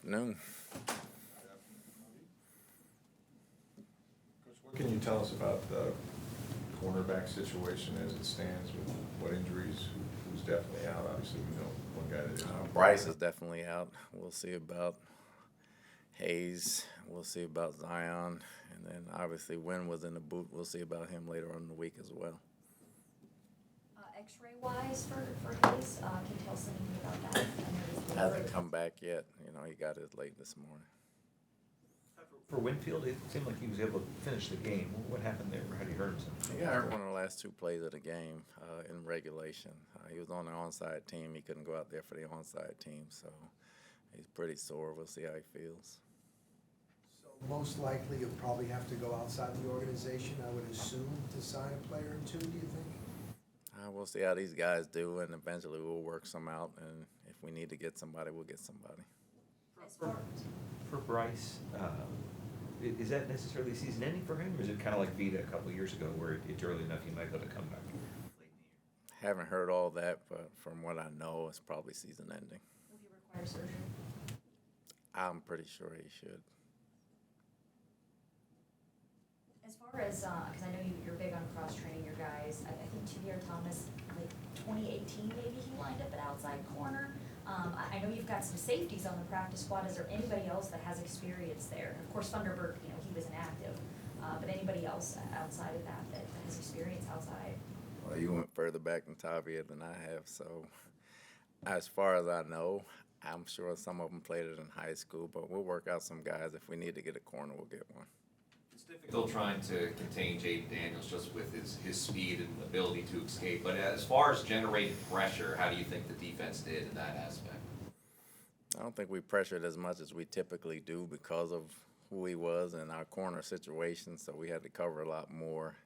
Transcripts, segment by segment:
afternoon. Coach, what can you tell us about the cornerback situation as it stands with what injuries, who's definitely out? Obviously, we know one guy that is. Bryce is definitely out. We'll see about Hayes. We'll see about Zion. And then obviously Wynn was in the boot. We'll see about him later on in the week as well. X-ray wise for Hayes, can you tell us anything about that? Hasn't come back yet. He got it late this morning. For Winfield, it seemed like he was able to finish the game. What happened there? How did he hurt himself? He got hurt one of the last two plays of the game in regulation. He was on the onside team. He couldn't go out there for the onside team, so he's pretty sore. We'll see how he feels. So most likely you'll probably have to go outside the organization, I would assume, to sign a player or two, do you think? We'll see how these guys do, and eventually we'll work some out. And if we need to get somebody, we'll get somebody. For Bryce, is that necessarily season ending for him, or is it kind of like Vita a couple of years ago, where it's early enough you might be able to come back late in the year? Haven't heard all that, but from what I know, it's probably season ending. Will he require surgery? I'm pretty sure he should. As far as, because I know you're big on cross-training your guys, I think Javier Thomas, like 2018 maybe, he lined up at outside corner. I know you've got some safeties on the practice squad. Is there anybody else that has experience there? Of course, Thunderbird, he was inactive, but anybody else outside of that has experience outside? Well, you went further back in Tavia than I have, so as far as I know, I'm sure some of them played it in high school, but we'll work out some guys. If we need to get a corner, we'll get one. It's difficult trying to contain Jaden Daniels just with his speed and ability to escape. But as far as generating pressure, how do you think the defense did in that aspect? I don't think we pressured as much as we typically do because of who he was and our corner situation, so we had to cover a lot more.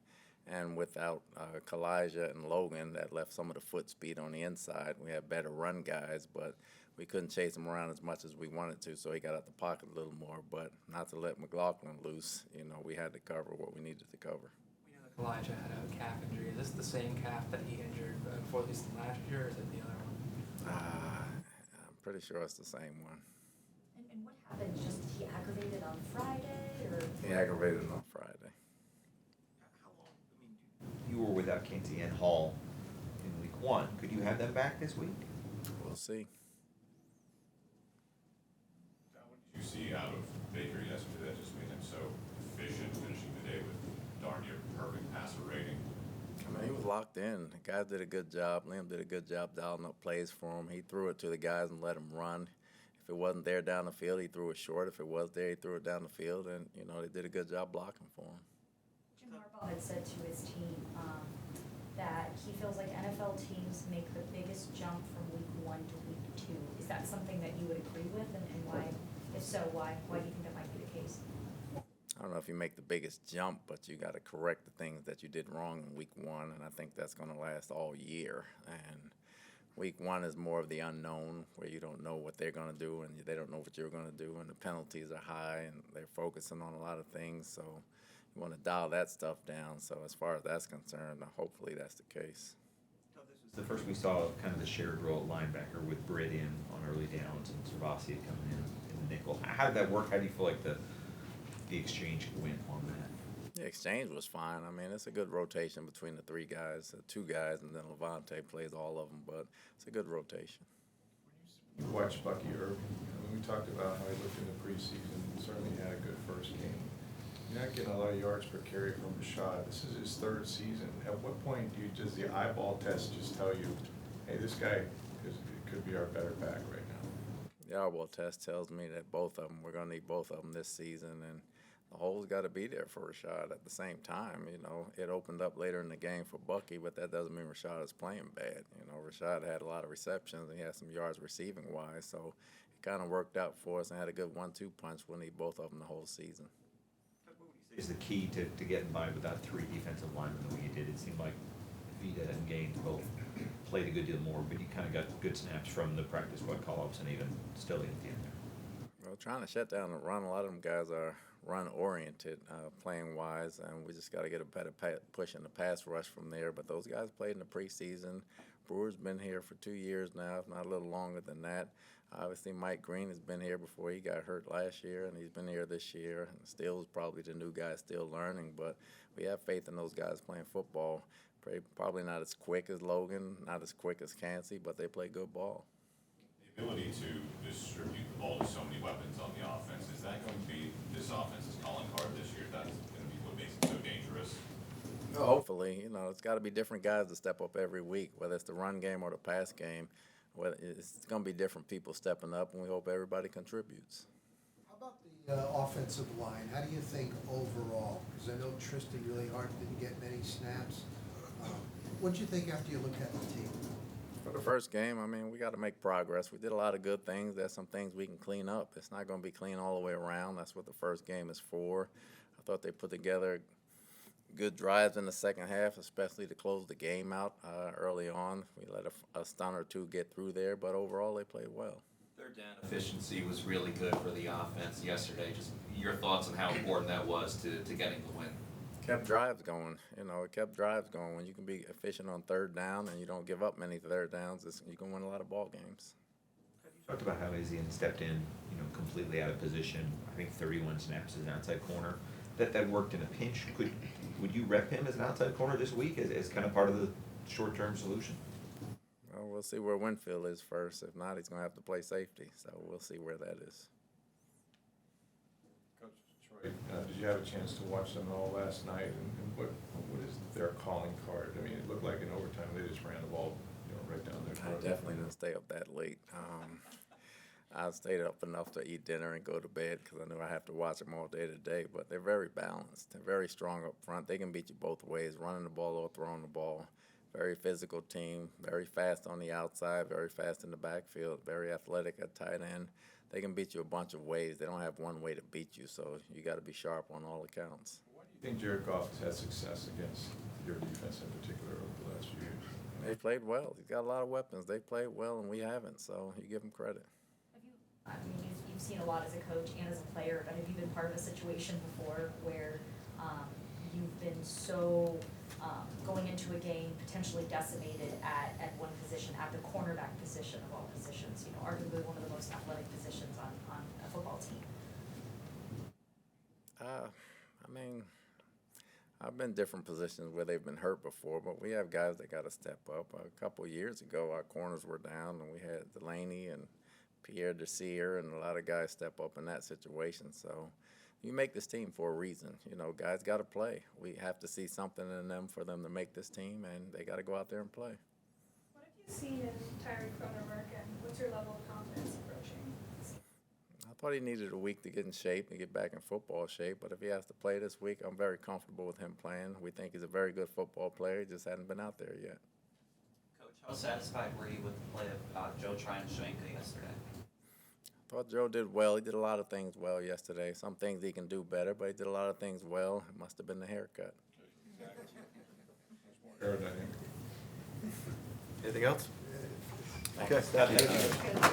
And without Kalijah and Logan, that left some of the foot speed on the inside. We had better run guys, but we couldn't chase him around as much as we wanted to, so he got out the pocket a little more. But not to let McLaughlin loose, we had to cover what we needed to cover. We know that Kalijah had a calf injury. Is this the same calf that he injured before the season last year, or is it the other one? I'm pretty sure it's the same one. And what happened? Just he aggravated on Friday, or? He aggravated on Friday. How long? You were without Kinsey and Hall in week 1. Could you have them back this week? We'll see. What did you see out of Baker yesterday that just made him so efficient, finishing the day with darn near perfect passer rating? He was locked in. The guys did a good job. Liam did a good job dialing up plays for him. He threw it to the guys and let them run. If it wasn't there down the field, he threw it short. If it was there, he threw it down the field. And, they did a good job blocking for him. Jim Harbaugh had said to his team that he feels like NFL teams make the biggest jump from week 1 to week 2. Is that something that you would agree with, and why? If so, why do you think that might be the case? I don't know if you make the biggest jump, but you got to correct the things that you did wrong in week 1, and I think that's going to last all year. And week 1 is more of the unknown, where you don't know what they're going to do, and they don't know what you're going to do, and the penalties are high, and they're focusing on a lot of things, so you want to dial that stuff down. So as far as that's concerned, hopefully that's the case. This was the first we saw of kind of the shared role at linebacker with Britt in on early downs and Servasia coming in the nickel. How did that work? How do you feel like the exchange went on that? The exchange was fine. It's a good rotation between the 3 guys, 2 guys, and then Levante plays all of them, but it's a good rotation. You watched Bucky Irving. We talked about how he looked in the preseason. Certainly had a good first game. You're not getting a lot of yards per carry from Rashad. This is his 3rd season. At what point does the eyeball test just tell you, hey, this guy could be our better back right now? The eyeball test tells me that both of them, we're going to need both of them this season, and the hole's got to be there for Rashad at the same time. It opened up later in the game for Bucky, but that doesn't mean Rashad is playing bad. Rashad had a lot of receptions, and he had some yards receiving-wise, so it kind of worked out for us and had a good 1-2 punch. We'll need both of them the whole season. Is the key to getting by without 3 defensive linemen the way you did? It seemed like Vita and Gaines both played a good deal more, but you kind of got good snaps from the practice squad call-ups and even still at the end there. Well, trying to shut down the run, a lot of them guys are run-oriented, playing-wise, and we just got to get a better push in the pass rush from there. But those guys played in the preseason, Brewer's been here for 2 years now, if not a little longer than that. Obviously, Mike Green has been here before he got hurt last year, and he's been here this year. And still is probably the new guy still learning, but we have faith in those guys playing football. Probably not as quick as Logan, not as quick as Cansey, but they play good ball. The ability to distribute the ball to so many weapons on the offense, is that going to be this offense's calling card this year? That's going to be what makes it so dangerous? Hopefully, it's got to be different guys to step up every week, whether it's the run game or the pass game. It's going to be different people stepping up, and we hope everybody contributes. How about the offensive line? How do you think overall? Because I know Tristan really hard didn't get many snaps. What did you think after you looked at the tape? For the first game, we got to make progress. We did a lot of good things. There's some things we can clean up. It's not going to be clean all the way around. That's what the first game is for. I thought they put together good drives in the second half, especially to close the game out early on. We let a stun or two get through there, but overall they played well. Third down efficiency was really good for the offense yesterday. Just your thoughts on how important that was to getting the win. Kept drives going. It kept drives going. When you can be efficient on third down and you don't give up many third downs, you can win a lot of ball games. You talked about how Izzy stepped in, completely out of position. I think 31 snaps as an outside corner. That worked in a pinch. Would you rep him as an outside corner this week as kind of part of the short-term solution? Well, we'll see where Winfield is first. If not, he's going to have to play safety. So we'll see where that is. Coach Troy, did you have a chance to watch them all last night? And what is their calling card? It looked like in overtime they just ran the ball, right down their I throat. definitely didn't stay up that late. I stayed up enough to eat dinner and go to bed because I knew I have to watch them all day today. But they're very balanced. They're very strong up front. They can beat you both ways, running the ball or throwing the ball. Very physical team, very fast on the outside, very fast in the backfield, very athletic at tight end. They can beat you a bunch of ways. They don't have one way to beat you, so you got to be sharp on all accounts. Why do you think Jared Goff has had success against your defense in particular over the last few years? They played well. He's got a lot of weapons. They played well, and we haven't, so you give them credit. You've seen a lot as a coach and as a player, but have you been part of a situation before where you've been so going into a game potentially decimated at one position, at the cornerback position of all positions, arguably one of the most athletic positions on a football team? I've been in different positions where they've been hurt before, but we have guys that got to step up. A couple of years ago, our corners were down, and we had Delaney and Pierre Desir and a lot of guys step up in that situation. So you make this team for a reason. Guys got to play. We have to see something in them for them to make this team, and they got to go out there and play. What have you seen in Tyreek Cornerback, and what's your level of confidence approaching? I thought he needed a week to get in shape and get back in football shape, but if he has to play this week, I'm very comfortable with him playing. We think he's a very good football player. He just hadn't been out there yet. Coach, how satisfied were you with the play of Joe Tryon-Shoyinka yesterday? I thought Joe did well. He did a lot of things well yesterday. Some things he can do better, but he did a lot of things well. It must have been the haircut. Aerodynamic. Anything else? Thanks. Okay.